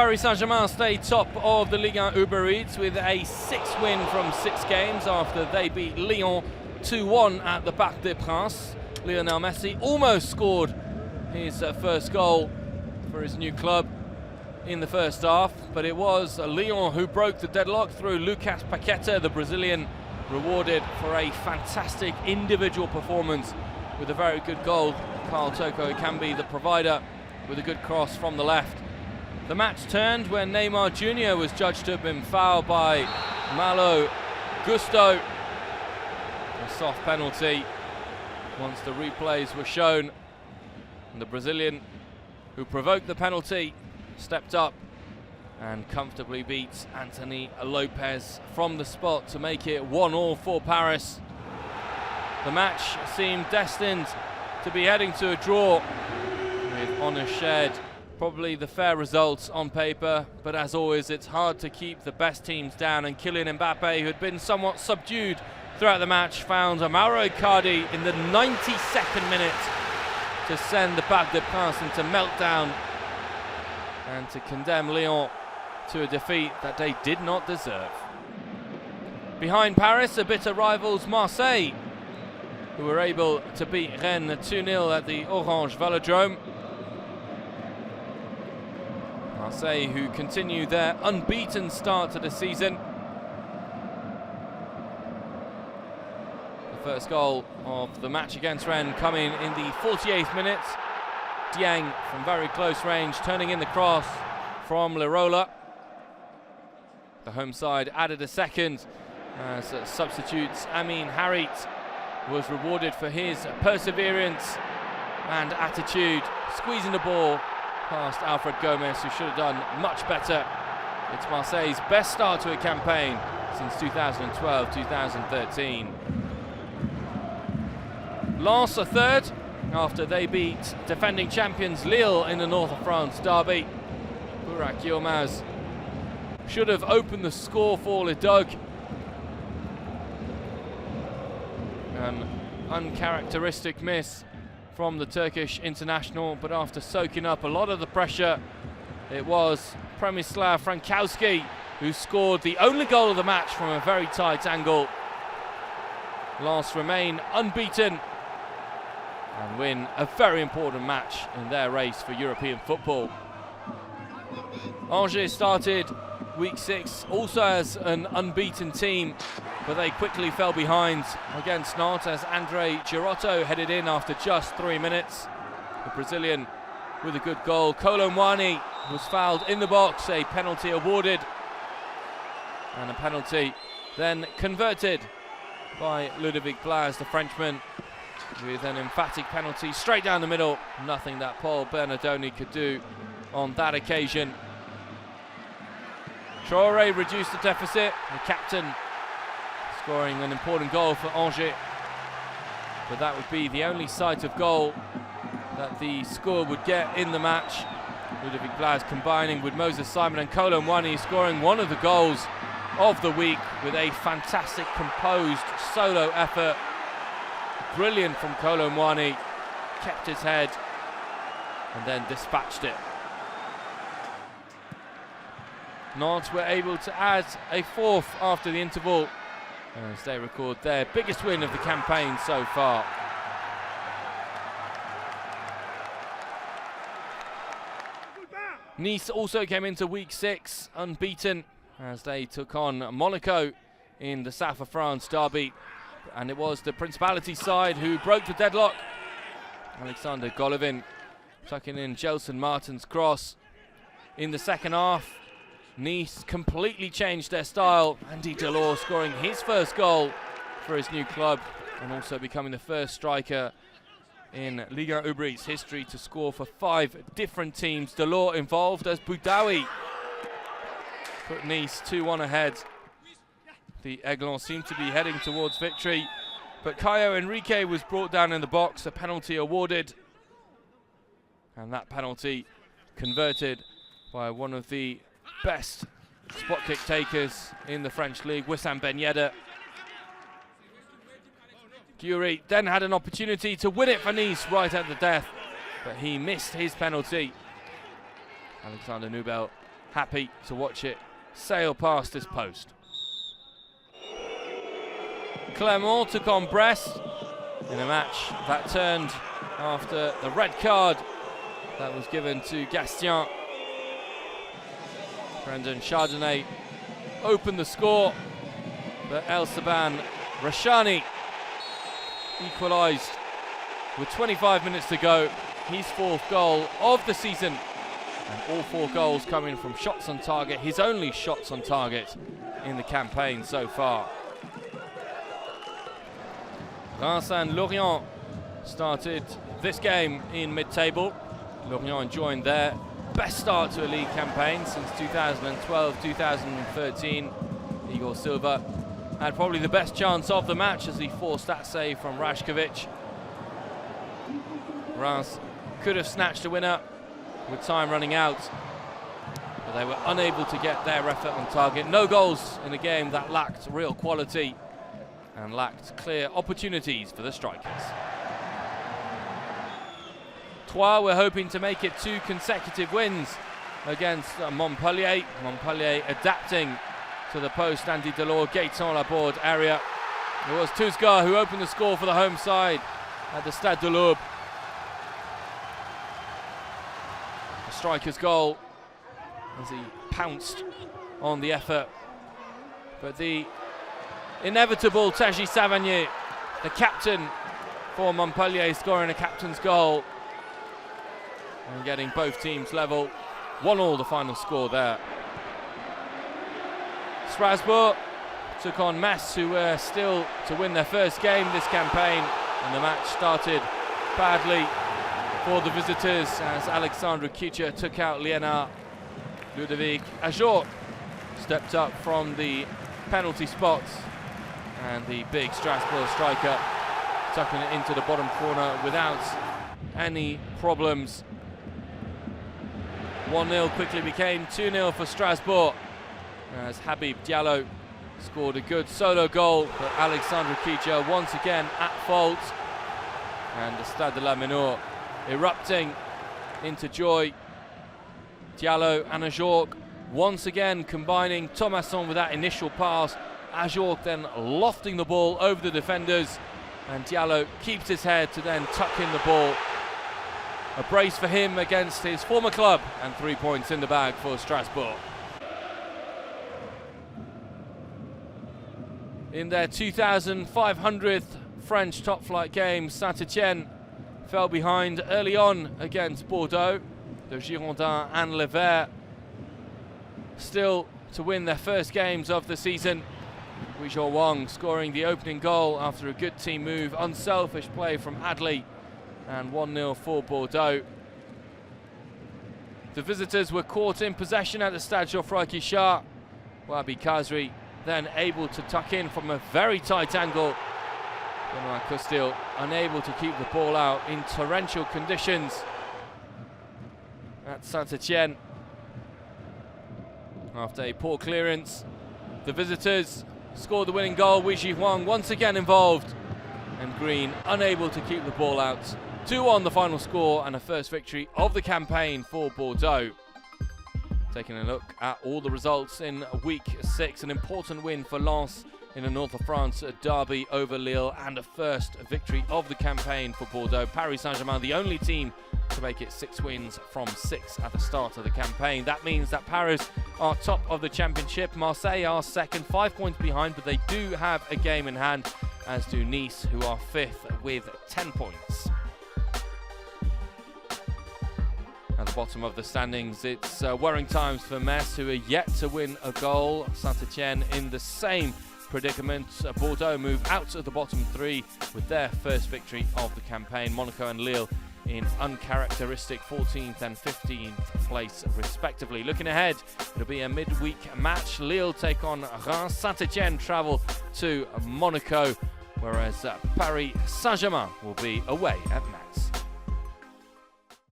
Paris Saint-Germain stay top of the Ligue 1 Uber Eats with a 6 win from 6 games after they beat Lyon 2-1 at the Parc des Princes. Lionel Messi almost scored his first goal for his new club in the first half, but it was Lyon who broke the deadlock through Lucas Paqueta, the Brazilian, rewarded for a fantastic individual performance with a very good goal. Carl Toko Ekambi, the provider, with a good cross from the left. The match turned when Neymar Jr. was judged to have been fouled by Malo Gusto. A soft penalty once the replays were shown. And the Brazilian who provoked the penalty stepped up and comfortably beats Anthony Lopez from the spot to make it 1-1 for Paris. The match seemed destined to be heading to a draw, with honours shared. Probably the fair results on paper, but as always it's hard to keep the best teams down, and Kylian Mbappe, who had been somewhat subdued throughout the match, found Mauro Icardi in the 92nd minute to send the Parc des Princes into meltdown and to condemn Lyon to a defeat that they did not deserve. Behind Paris, a bitter rivals Marseille, who were able to beat Rennes 2-0 at the Orange Velodrome. Marseille, who continue their unbeaten start to the season. The first goal of the match against Rennes coming in the 48th minute. Dieng from very close range, turning in the cross from Lirola. The home side added a second as substitutes Amin Harit was rewarded for his perseverance and attitude, squeezing the ball past Alfred Gomez, who should have done much better. It's Marseille's best start to a campaign since 2012-2013. Lens are third after they beat defending champions Lille in the north of France derby. Burak Yilmaz should have opened the score for Les Dogues. An uncharacteristic miss from the Turkish international, but after soaking up a lot of the pressure, it was Przemyslaw Frankowski who scored the only goal of the match from a very tight angle. Lens remain unbeaten and win a very important match in their race for European football. Angers started week 6 also as an unbeaten team, but they quickly fell behind against Nantes as André Girotto headed in after just 3 minutes. The Brazilian with a good goal. Kolo Muani was fouled in the box, a penalty awarded, and a penalty then converted by Ludovic Blas, the Frenchman, with an emphatic penalty straight down the middle. Nothing that Paul Bernardoni could do on that occasion. Traoré reduced the deficit, the captain scoring an important goal for Angers, but that would be the only sight of goal that the score would get in the match. Ludovic Blas combining with Moses Simon and Kolo Muani scoring one of the goals of the week with a fantastic composed solo effort. Brilliant from Kolo Muani, kept his head and then dispatched it. Nantes were able to add a fourth after the interval as they record their biggest win of the campaign so far. Nice also came into week 6 unbeaten as they took on Monaco in the South of France derby, and it was the Principality side who broke the deadlock. Alexander Golovin tucking in Gelson Martin's cross. In the second half, Nice completely changed their style. Andy Delors scoring his first goal for his new club and also becoming the first striker in Ligue 1 Uber Eats history to score for 5 different teams. Delors involved as Boudaoui put Nice 2-1 ahead. The Aiglons seemed to be heading towards victory, but Caio Henrique was brought down in the box, a penalty awarded, and that penalty converted by one of the best spot kick takers in the French league, Wissam Ben Yedder. Guiri then had an opportunity to win it for Nice right at the death, but he missed his penalty. Alexander Nubel happy to watch it sail past this post. Clermont took on Brest in a match that turned after the red card that was given to Gastien. Brendan Chardonnay opened the score, but El Saban Rashani equalised with 25 minutes to go. His 4th goal of the season, and all 4 goals coming from shots on target, his only shots on target in the campaign so far. Reims and Lorient started this game in mid-table. Lorient enjoying their best start to a league campaign since 2012-2013. Igor Silva had probably the best chance of the match as he forced that save from Rashkovic. Reims could have snatched a winner with time running out, but they were unable to get their effort on target. No goals in a game that lacked real quality and lacked clear opportunities for the strikers. Troyes were hoping to make it 2 consecutive wins against Montpellier. Montpellier adapting to the post-Andy Delors Gaëtan Laborde area. It was Tuzga who opened the score for the home side at the Stade de l'Aube. The striker's goal as he pounced on the effort. But the inevitable Taji Savanier, the captain for Montpellier, scoring a captain's goal and getting both teams level. 1-1 the final score there. Strasbourg took on Metz, who were still to win their first game this campaign, and the match started badly for the visitors as Alexandre Kitcher took out Liénard. Ludovic Ajor stepped up from the penalty spot, and the big Strasbourg striker tucking it into the bottom corner without any problems. 1-0 quickly became 2-0 for Strasbourg as Habib Diallo scored a good solo goal, but Alexandre Kitcher once again at fault, and the Stade de la Ménor erupting into joy. Diallo and Ajorc once again combining. Thomasson with that initial pass, Ajorc then lofting the ball over the defenders, and Diallo keeps his head to then tuck in the ball. A brace for him against his former club, and 3 points in the bag for Strasbourg. In their 2,500th French top-flight game, Saint-Étienne fell behind early on against Bordeaux. The Girondins and Le Vert still to win their first games of the season. HWANG scoring the opening goal after a good team move, unselfish play from Adli, and 1-0 for Bordeaux. The visitors were caught in possession at the Stade Geoffroy Guichard. Wahbi KHAZRI then able to tuck in from a very tight angle. Benoit Costil unable to keep the ball out in torrential conditions at Saint-Étienne. After a poor clearance, the visitors scored the winning goal. Wei Ji-Huang once again involved, and Green unable to keep the ball out. 2-1 the final score, and a first victory of the campaign for Bordeaux. Taking a look at all the results in week 6, an important win for Lens in the north of France, a derby over Lille, and a first victory of the campaign for Bordeaux. Paris Saint-Germain, the only team to make it 6 wins from 6 at the start of the campaign. That means that Paris are top of the championship. Marseille are second, 5 points behind, but they do have a game in hand, as do Nice, who are 5th with 10 points. At the bottom of the standings, it's worrying times for Metz, who are yet to win a goal. Saint-Étienne in the same predicament. Bordeaux move out of the bottom 3 with their first victory of the campaign. Monaco and Lille in uncharacteristic 14th and 15th place respectively. Looking ahead, it'll be a midweek match. Lille take on Reims. Saint-Étienne travel to Monaco, whereas Paris Saint-Germain will be away at Metz.